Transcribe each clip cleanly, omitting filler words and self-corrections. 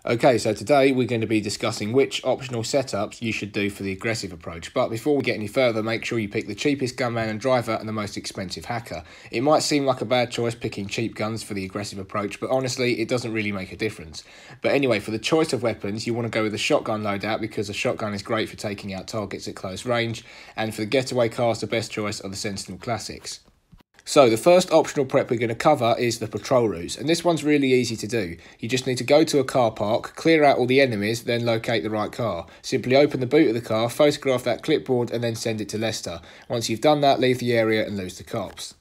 Okay, so today we're going to be discussing which optional setups you should do for the aggressive approach. But before we get any further, make sure you pick the cheapest gunman and driver and the most expensive hacker. It might seem like a bad choice picking cheap guns for the aggressive approach, but honestly, it doesn't really make a difference. But anyway, for the choice of weapons, you want to go with a shotgun loadout because a shotgun is great for taking out targets at close range, and for the getaway cars, the best choice are the Sentinel Classics. So the first optional prep we're going to cover is the patrol routes, and this one's really easy to do. You just need to go to a car park, clear out all the enemies, then locate the right car. Simply open the boot of the car, photograph that clipboard and then send it to Leicester. Once you've done that, leave the area and lose the cops.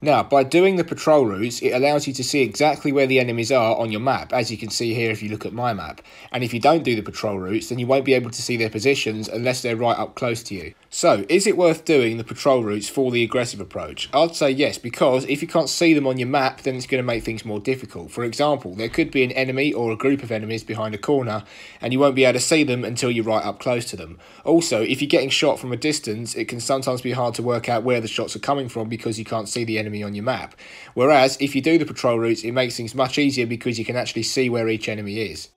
Now, by doing the patrol routes, it allows you to see exactly where the enemies are on your map, as you can see here if you look at my map. And if you don't do the patrol routes, then you won't be able to see their positions unless they're right up close to you. So, is it worth doing the patrol routes for the aggressive approach? I'd say yes, because if you can't see them on your map, then it's going to make things more difficult. For example, there could be an enemy or a group of enemies behind a corner, and you won't be able to see them until you're right up close to them. Also, if you're getting shot from a distance, it can sometimes be hard to work out where the shots are coming from because you can't see the enemy on your map. Whereas, if you do the patrol routes, it makes things much easier because you can actually see where each enemy is.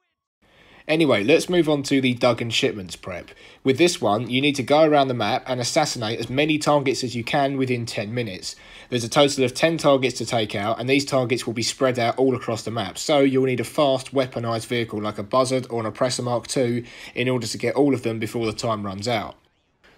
Anyway, let's move on to the Dug and Shipments prep. With this one, you need to go around the map and assassinate as many targets as you can within 10 minutes. There's a total of 10 targets to take out, and these targets will be spread out all across the map, so you'll need a fast, weaponised vehicle like a Buzzard or an Oppressor Mark II in order to get all of them before the time runs out.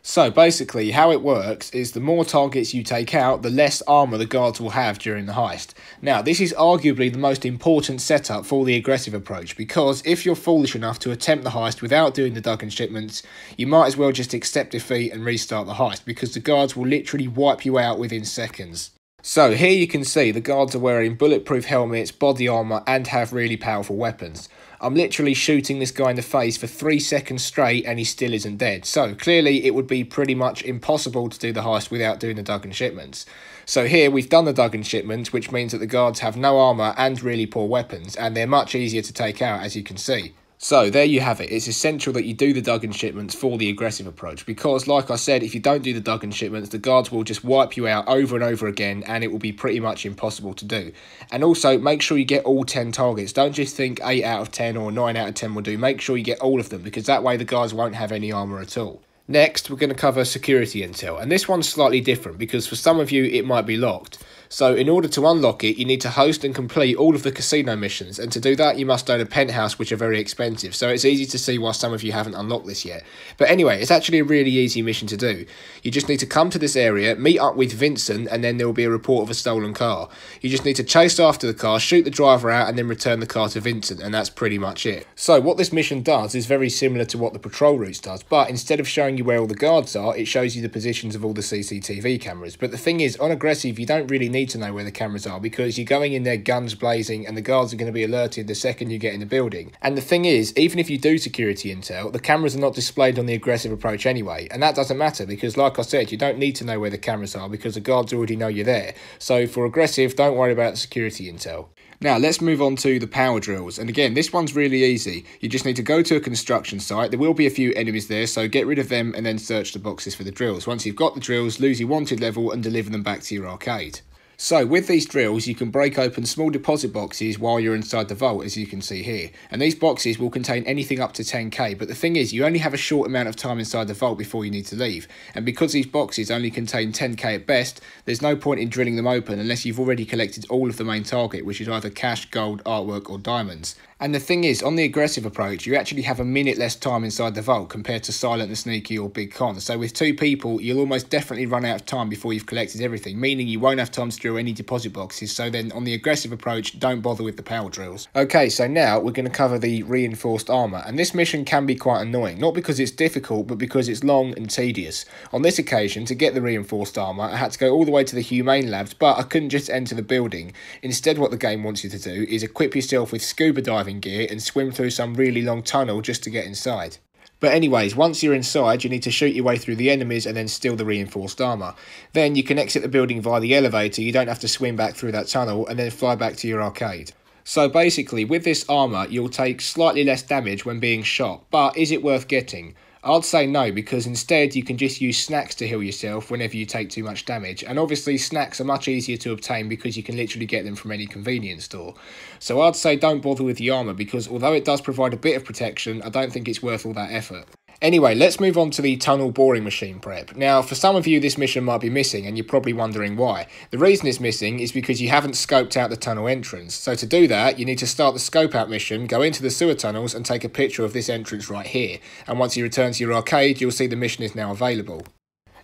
So basically, how it works is the more targets you take out, the less armour the guards will have during the heist. Now, this is arguably the most important setup for the aggressive approach, because if you're foolish enough to attempt the heist without doing the Dug and Shipments, you might as well just accept defeat and restart the heist, because the guards will literally wipe you out within seconds. So here you can see the guards are wearing bulletproof helmets, body armour and have really powerful weapons. I'm literally shooting this guy in the face for 3 seconds straight and he still isn't dead. So clearly it would be pretty much impossible to do the heist without doing the Dug and Shipments. So here we've done the Dug and Shipments, which means that the guards have no armour and really poor weapons, and they're much easier to take out, as you can see. So there you have it. It's essential that you do the Dug and Shipments for the aggressive approach, because like I said, if you don't do the Dug and Shipments, the guards will just wipe you out over and over again, and it will be pretty much impossible to do. And also, make sure you get all 10 targets. Don't just think 8 out of 10 or 9 out of 10 will do. Make sure you get all of them, because that way the guards won't have any armour at all. Next, we're going to cover security intel, and this one's slightly different because for some of you it might be locked. So in order to unlock it, you need to host and complete all of the casino missions, and to do that you must own a penthouse, which are very expensive, so it's easy to see why some of you haven't unlocked this yet. But anyway, it's actually a really easy mission to do. You just need to come to this area, meet up with Vincent, and then there will be a report of a stolen car. You just need to chase after the car, shoot the driver out, and then return the car to Vincent, and that's pretty much it. So what this mission does is very similar to what the patrol routes does, but instead of showing you where all the guards are, it shows you the positions of all the CCTV cameras. But the thing is, on aggressive, you don't really need to know where the cameras are, because you're going in there guns blazing and the guards are going to be alerted the second you get in the building. And the thing is, even if you do security intel, the cameras are not displayed on the aggressive approach anyway, and that doesn't matter because, like I said, you don't need to know where the cameras are because the guards already know you're there. So for aggressive, don't worry about the security intel. Now let's move on to the power drills, and again this one's really easy. You just need to go to a construction site. There will be a few enemies there, so get rid of them and then search the boxes for the drills. Once you've got the drills, lose your wanted level and deliver them back to your arcade. So with these drills you can break open small deposit boxes while you're inside the vault, as you can see here, and these boxes will contain anything up to 10k, but the thing is you only have a short amount of time inside the vault before you need to leave, and because these boxes only contain 10k at best, there's no point in drilling them open unless you've already collected all of the main target, which is either cash, gold, artwork or diamonds. And the thing is, on the aggressive approach, you actually have a minute less time inside the vault compared to Silent and Sneaky or Big Con. So with 2 people, you'll almost definitely run out of time before you've collected everything, meaning you won't have time to drill any deposit boxes. So then on the aggressive approach, don't bother with the power drills. Okay, so now we're going to cover the reinforced armour. And this mission can be quite annoying, not because it's difficult, but because it's long and tedious. On this occasion, to get the reinforced armour, I had to go all the way to the Humane Labs, but I couldn't just enter the building. Instead, what the game wants you to do is equip yourself with scuba diving gear and swim through some really long tunnel just to get inside. But anyways, once you're inside, you need to shoot your way through the enemies and then steal the reinforced armour. Then you can exit the building via the elevator, you don't have to swim back through that tunnel, and then fly back to your arcade. So basically, with this armour, you'll take slightly less damage when being shot, but is it worth getting? I'd say no, because instead you can just use snacks to heal yourself whenever you take too much damage, and obviously snacks are much easier to obtain because you can literally get them from any convenience store. So I'd say don't bother with the armour, because although it does provide a bit of protection, I don't think it's worth all that effort. Anyway, let's move on to the tunnel boring machine prep. Now, for some of you this mission might be missing and you're probably wondering why. The reason it's missing is because you haven't scoped out the tunnel entrance. So to do that, you need to start the scope out mission, go into the sewer tunnels and take a picture of this entrance right here. And once you return to your arcade, you'll see the mission is now available.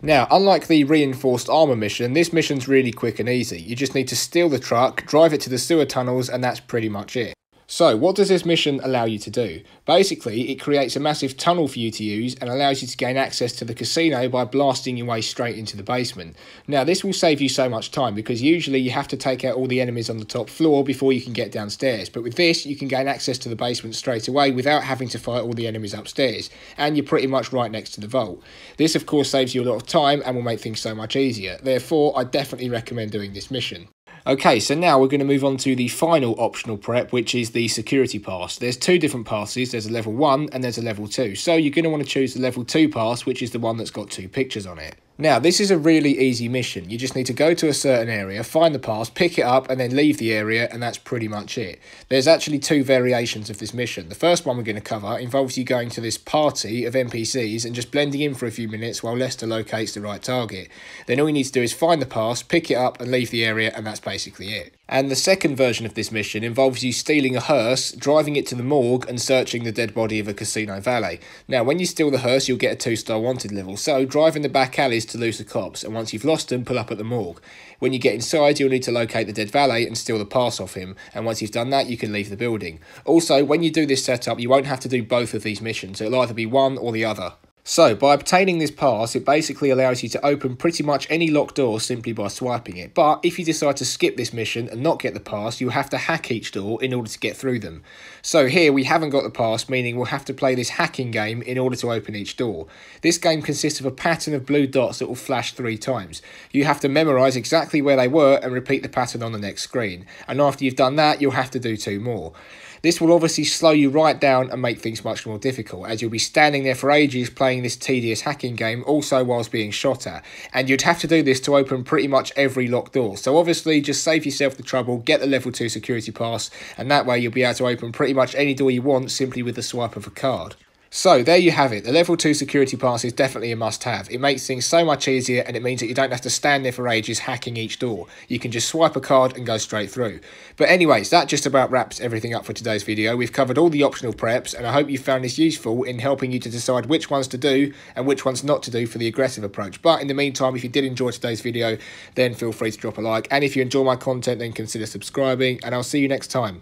Now, unlike the reinforced armour mission, this mission's really quick and easy. You just need to steal the truck, drive it to the sewer tunnels, and that's pretty much it. So, what does this mission allow you to do? Basically, it creates a massive tunnel for you to use and allows you to gain access to the casino by blasting your way straight into the basement. Now, this will save you so much time because usually you have to take out all the enemies on the top floor before you can get downstairs. But with this, you can gain access to the basement straight away without having to fight all the enemies upstairs. And you're pretty much right next to the vault. This, of course, saves you a lot of time and will make things so much easier. Therefore, I definitely recommend doing this mission. Okay, so now we're going to move on to the final optional prep, which is the security pass. There's two different passes. There's a level 1 and there's a level 2. So you're going to want to choose the level 2 pass, which is the one that's got 2 pictures on it. Now, this is a really easy mission. You just need to go to a certain area, find the pass, pick it up, and then leave the area, and that's pretty much it. There's actually 2 variations of this mission. The first one we're going to cover involves you going to this party of NPCs and just blending in for a few minutes while Lester locates the right target. Then all you need to do is find the pass, pick it up, and leave the area, and that's basically it. And the second version of this mission involves you stealing a hearse, driving it to the morgue, and searching the dead body of a casino valet. Now, when you steal the hearse, you'll get a 2-star wanted level, so drive in the back alleys to lose the cops, and once you've lost them, pull up at the morgue. When you get inside, you'll need to locate the dead valet and steal the pass off him, and once you've done that, you can leave the building. Also, when you do this setup, you won't have to do both of these missions. It'll either be one or the other. So, by obtaining this pass, it basically allows you to open pretty much any locked door simply by swiping it. But if you decide to skip this mission and not get the pass, you'll have to hack each door in order to get through them. So here, we haven't got the pass, meaning we'll have to play this hacking game in order to open each door. This game consists of a pattern of blue dots that will flash 3 times. You have to memorise exactly where they were and repeat the pattern on the next screen. And after you've done that, you'll have to do 2 more. This will obviously slow you right down and make things much more difficult, as you'll be standing there for ages playing this tedious hacking game, also whilst being shot at. And you'd have to do this to open pretty much every locked door. So obviously, just save yourself the trouble, get the level 2 security pass, and that way you'll be able to open pretty much any door you want simply with the swipe of a card. So, there you have it. The level 2 security pass is definitely a must-have. It makes things so much easier, and it means that you don't have to stand there for ages hacking each door. You can just swipe a card and go straight through. But anyways, that just about wraps everything up for today's video. We've covered all the optional preps, and I hope you found this useful in helping you to decide which ones to do and which ones not to do for the aggressive approach. But in the meantime, if you did enjoy today's video, then feel free to drop a like. And if you enjoy my content, then consider subscribing, and I'll see you next time.